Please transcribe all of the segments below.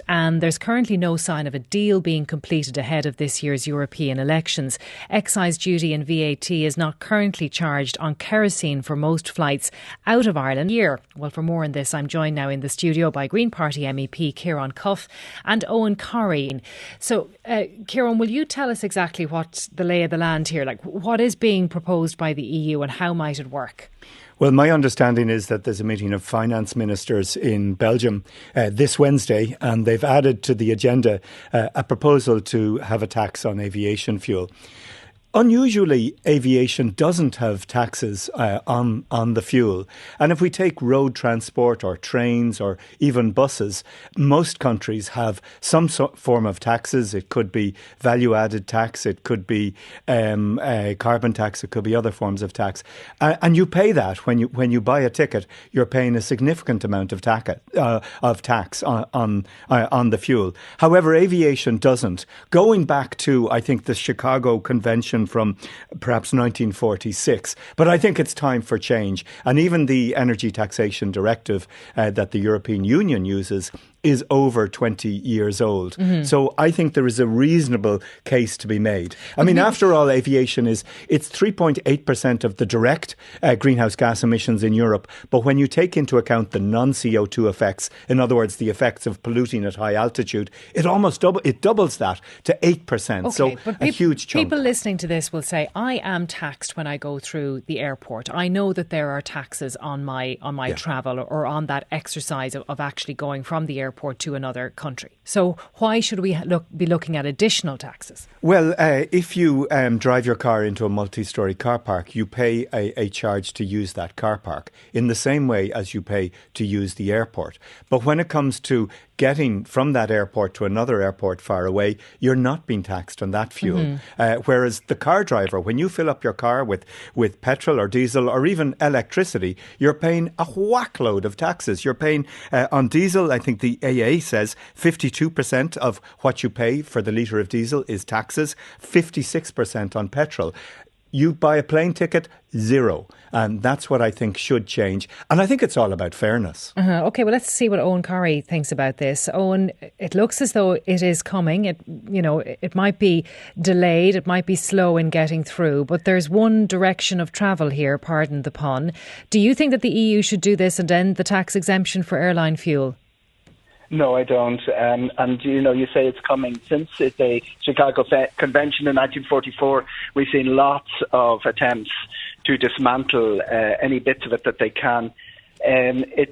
and there's currently no sign of a deal being completed ahead of this year's European elections. Excise duty and VAT is not currently charged on kerosene for most flights out of Ireland Well, for more on this, I'm joined now in the studio by Green Party MEP Ciaran Cuffe and Eoghan Corry. So, Ciaran, will you tell us exactly what the lay of the land here, like what is being proposed by the EU and how might it work? Well, my understanding is that there's a meeting of finance ministers in Belgium this Wednesday, and they've added to the agenda a proposal to have a tax on aviation fuel. Unusually, aviation doesn't have taxes on the fuel. And if we take road transport or trains or even buses, most countries have some form of taxes. It could be value-added tax, it could be carbon tax, it could be other forms of tax. And you pay that when you buy a ticket. You're paying a significant amount of tax on the fuel. However, aviation doesn't. Going back to, I think, the Chicago Convention from perhaps 1946. But I think it's time for change. And even the Energy Taxation Directive that the European Union uses is over 20 years old. Mm-hmm. So I think there is a reasonable case to be made. I mean, after all, aviation it's 3.8% of the direct greenhouse gas emissions in Europe. But when you take into account the non-CO2 effects, in other words, the effects of polluting at high altitude, it doubles that to 8%. Okay, so a huge chunk. People listening to this will say, I am taxed when I go through the airport. I know that there are taxes on my travel or on that exercise of actually going from the airport to another country. So why should we be looking at additional taxes? Well, if you drive your car into a multi-storey car park, you pay a charge to use that car park in the same way as you pay to use the airport. But when it comes to getting from that airport to another airport far away, you're not being taxed on that fuel. Mm-hmm. Whereas the car driver, when you fill up your car with petrol or diesel or even electricity, you're paying a whack load of taxes. You're paying on diesel, I think the AA says 52% of what you pay for the litre of diesel is taxes, 56% on petrol. You buy a plane ticket, zero. And that's what I think should change. And I think it's all about fairness. OK, well, let's see what Eoghan Corry thinks about this. Eoghan, it looks as though it is coming. It might be delayed. It might be slow in getting through. But there's one direction of travel here, pardon the pun. Do you think that the EU should do this and end the tax exemption for airline fuel? No, I don't. And, you say it's coming. Since the Chicago Convention in 1944, we've seen lots of attempts to dismantle any bits of it that they can. It's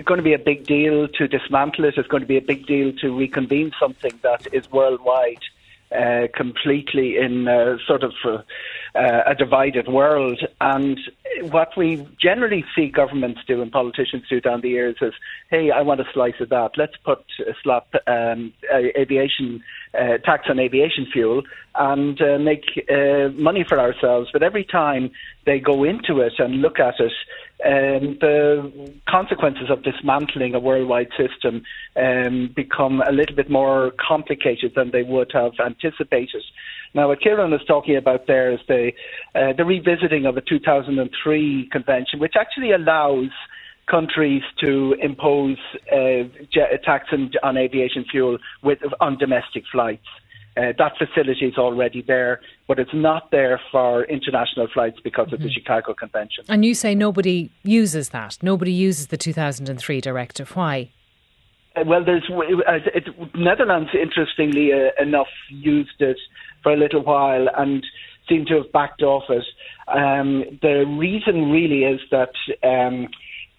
going to be a big deal to dismantle it. It's going to be a big deal to reconvene something that is worldwide, completely in sort of a divided world. And what we generally see governments do and politicians do down the years is, hey, I want a slice of that. Let's put a aviation tax on aviation fuel and make money for ourselves. But every time they go into it and look at it, the consequences of dismantling a worldwide system become a little bit more complicated than they would have anticipated. Now, what Ciaran is talking about there is the revisiting of a 2003 convention, which actually allows countries to impose a tax on aviation fuel on domestic flights. That facility is already there, but it's not there for international flights because of the Chicago Convention. And you say nobody uses that. Nobody uses the 2003 directive. Why? Well, Netherlands, interestingly enough, used it for a little while and seem to have backed off it. The reason really is that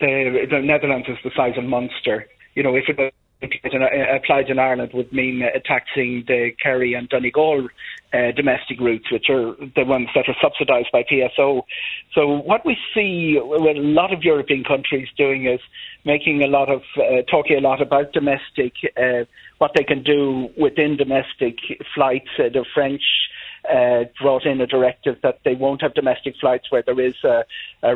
the Netherlands is the size of Munster. If it applied in Ireland would mean taxing the Kerry and Donegal domestic routes, which are the ones that are subsidised by PSO. So what we see with a lot of European countries doing is making talking a lot about domestic, what they can do within domestic flights. The French brought in a directive that they won't have domestic flights where there is a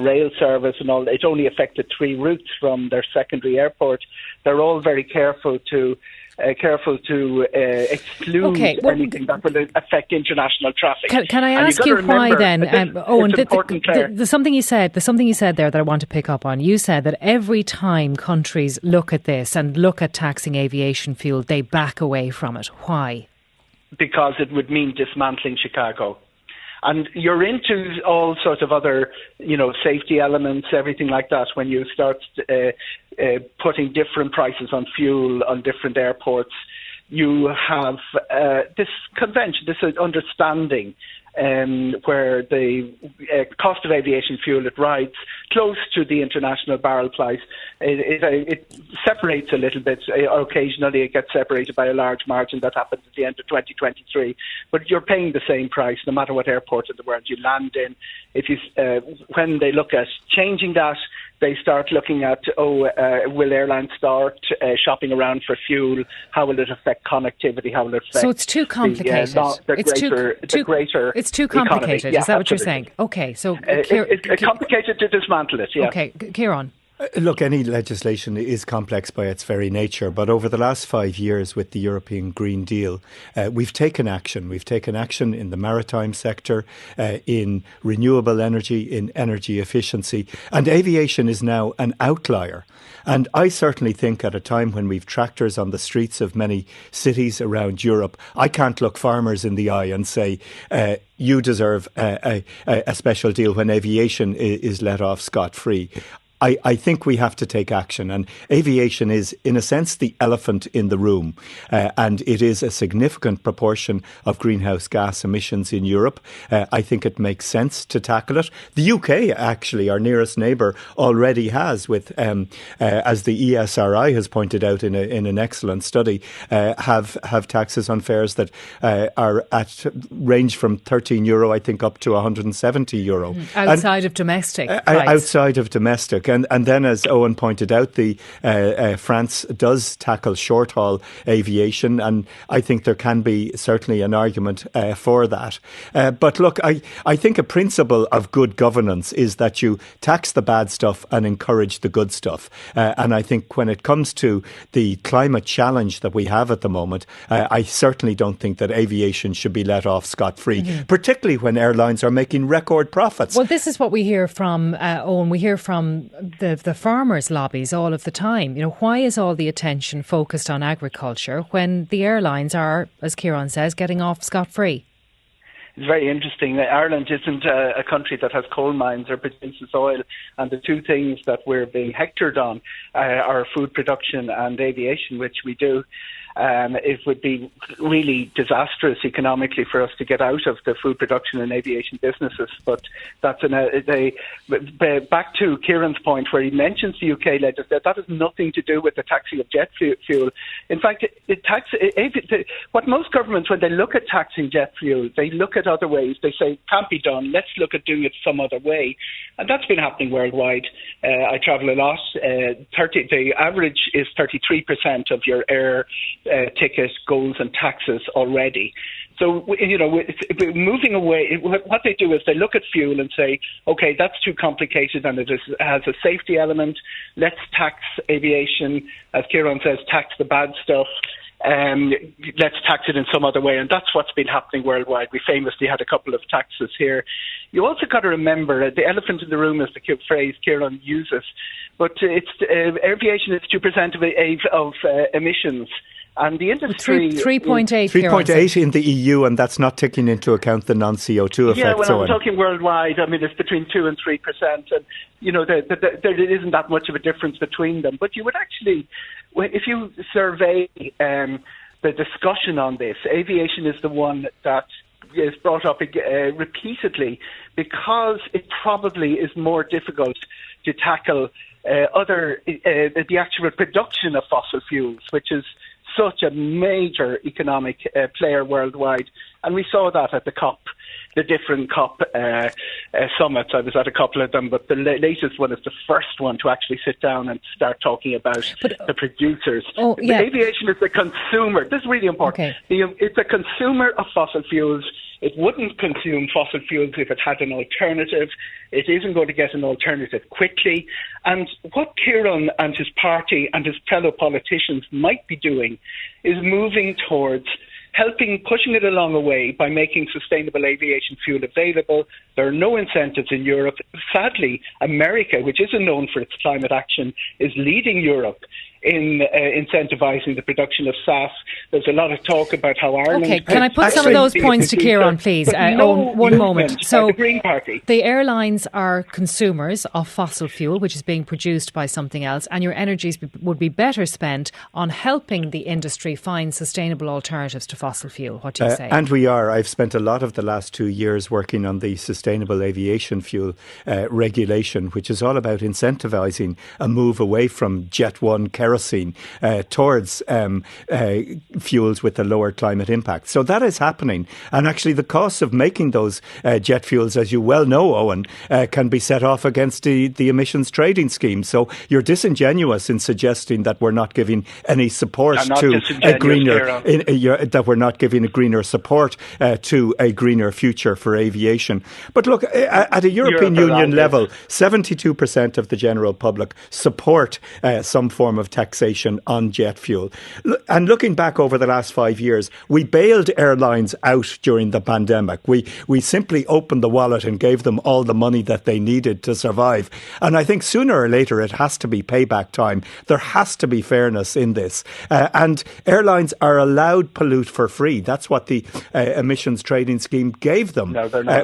rail service and all. It only affected 3 routes from their secondary airport. They're all very careful to exclude anything that will affect international traffic. Can I ask you why then, Eoghan? There's something you said there that I want to pick up on. You said that every time countries look at this and look at taxing aviation fuel, they back away from it. Why? Because it would mean dismantling Chicago. And you're into all sorts of other, safety elements, everything like that, when you start putting different prices on fuel on different airports. You have this convention, this understanding where the cost of aviation fuel, it rides close to the international barrel price. It separates a little bit. Occasionally it gets separated by a large margin. That happens at the end of 2023. But you're paying the same price no matter what airport in the world you land in. When they look at changing that, they start looking at, will airlines start shopping around for fuel? How will it affect connectivity? How will it affect... So it's too complicated. It's too complicated. Yeah, is that absolutely. what you're saying? Okay, so... it's complicated to dismantle it, yeah. Okay, Ciaran. Look, any legislation is complex by its very nature, but over the last 5 years with the European Green Deal, we've taken action. We've taken action in the maritime sector, in renewable energy, in energy efficiency, and aviation is now an outlier. And I certainly think at a time when we've tractors on the streets of many cities around Europe, I can't look farmers in the eye and say, you deserve a special deal when aviation is let off scot-free. I think we have to take action, and aviation is, in a sense, the elephant in the room, and it is a significant proportion of greenhouse gas emissions in Europe. I think it makes sense to tackle it. The UK, actually, our nearest neighbour, already has, with as the ESRI has pointed out in an excellent study, have taxes on fares that are at range from €13, I think, up to €170. Outside of domestic. Outside of domestic. And then, as Eoghan pointed out, France does tackle short-haul aviation, and I think there can be certainly an argument for that. But look, I think a principle of good governance is that you tax the bad stuff and encourage the good stuff. And I think when it comes to the climate challenge that we have at the moment, I certainly don't think that aviation should be let off scot-free, particularly when airlines are making record profits. Well, this is what we hear from, Eoghan, we hear from the farmers' lobbies all of the time. Why is all the attention focused on agriculture when the airlines are, as Ciaran says, getting off scot-free? It's very interesting. Ireland isn't a country that has coal mines or produces oil, and the two things that we're being hectored on are food production and aviation, which we do. It would be really disastrous economically for us to get out of the food production and aviation businesses. But that's back to Ciaran's point where he mentions the UK legislation. That has nothing to do with the taxing of jet fuel. In fact, what most governments, when they look at taxing jet fuel, they look at other ways. They say, can't be done. Let's look at doing it some other way. And that's been happening worldwide. I travel a lot. The average is 33% of your air ticket goes and taxes already. So, moving away, what they do is they look at fuel and say, okay, that's too complicated and it has a safety element. Let's tax aviation. As Ciaran says, tax the bad stuff. Let's tax it in some other way. And that's what's been happening worldwide. We famously had a couple of taxes here. You also got to remember, the elephant in the room is the phrase Ciaran uses, but it's aviation is 2% of emissions. And the industry... 3.8 in the EU, and that's not taking into account the non-CO2 effects. Yeah, well, I'm talking worldwide. I mean, it's between 2 and 3%. And, there isn't that much of a difference between them. But you would actually, if you survey the discussion on this, aviation is the one that is brought up repeatedly because it probably is more difficult to tackle the actual production of fossil fuels, which is such a major economic player worldwide. And we saw that at the different COP summits. I was at a couple of them, but the latest one is the first one to actually sit down and start talking about the producers. The aviation is the consumer. This is really important. Okay. It's a consumer of fossil fuels. It wouldn't consume fossil fuels if it had an alternative. It isn't going to get an alternative quickly. And what Ciaran and his party and his fellow politicians might be doing is moving towards pushing it along a way by making sustainable aviation fuel available. There are no incentives in Europe. Sadly, America, which isn't known for its climate action, is leading Europe in incentivising the production of SAF. There's a lot of talk about how Ireland... OK, can I put some of those points to Ciaran, please? One moment. So the Green Party. The airlines are consumers of fossil fuel, which is being produced by something else, and your energies would be better spent on helping the industry find sustainable alternatives to fossil fuel. What do you say? And we are. I've spent a lot of the last 2 years working on the sustainable aviation fuel regulation, which is all about incentivising a move away from Jet 1 kerosene towards fuels with a lower climate impact. So that is happening. And actually the costs of making those jet fuels, as you well know, Eoghan, can be set off against the emissions trading scheme. So you're disingenuous in suggesting that we're not giving any support to a greener, that we're not giving a greener support to a greener future for aviation. But look, at a European Union level, 72% of the general public support some form of taxation on jet fuel. And looking back over the last 5 years, we bailed airlines out during the pandemic. We simply opened the wallet and gave them all the money that they needed to survive. And I think sooner or later it has to be payback time. There has to be fairness in this. And airlines are allowed pollute for free. That's what the emissions trading scheme gave them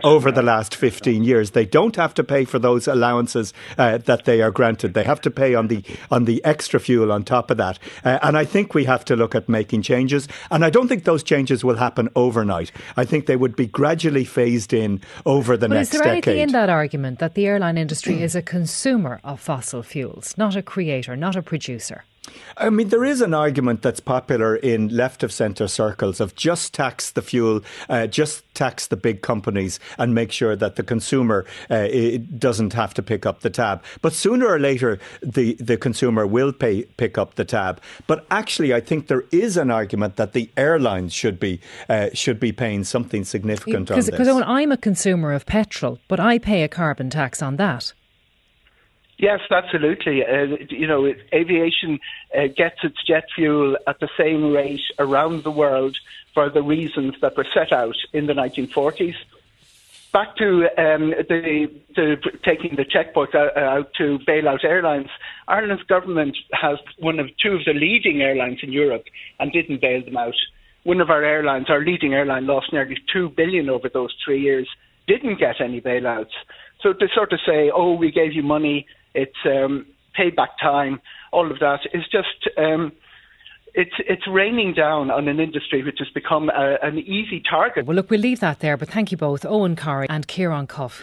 over the last 15 years. They don't have to pay for those allowances that they are granted. They have to pay on the extra fuel on top of that. And I think we have to look at making changes. And I don't think those changes will happen overnight. I think they would be gradually phased in over the next decade. Is there anything in that argument that the airline industry is a consumer of fossil fuels, not a creator, not a producer? I mean, there is an argument that's popular in left-of-centre circles of just tax the fuel, just tax the big companies and make sure that the consumer doesn't have to pick up the tab. But sooner or later, the consumer will pick up the tab. But actually, I think there is an argument that the airlines should be paying something significant on this. Because I'm a consumer of petrol, but I pay a carbon tax on that. Yes, absolutely. Aviation gets its jet fuel at the same rate around the world for the reasons that were set out in the 1940s. Back to taking the checkbook out to bail out airlines, Ireland's government has two of the leading airlines in Europe and didn't bail them out. One of our airlines, our leading airline, lost nearly $2 billion over those 3 years, didn't get any bailouts. So to sort of say, oh, we gave you money, it's payback time, all of that is just it's raining down on an industry which has become an easy target. Well, look, we'll leave that there, but thank you both, Eoghan Corry and Ciaran Cuffe.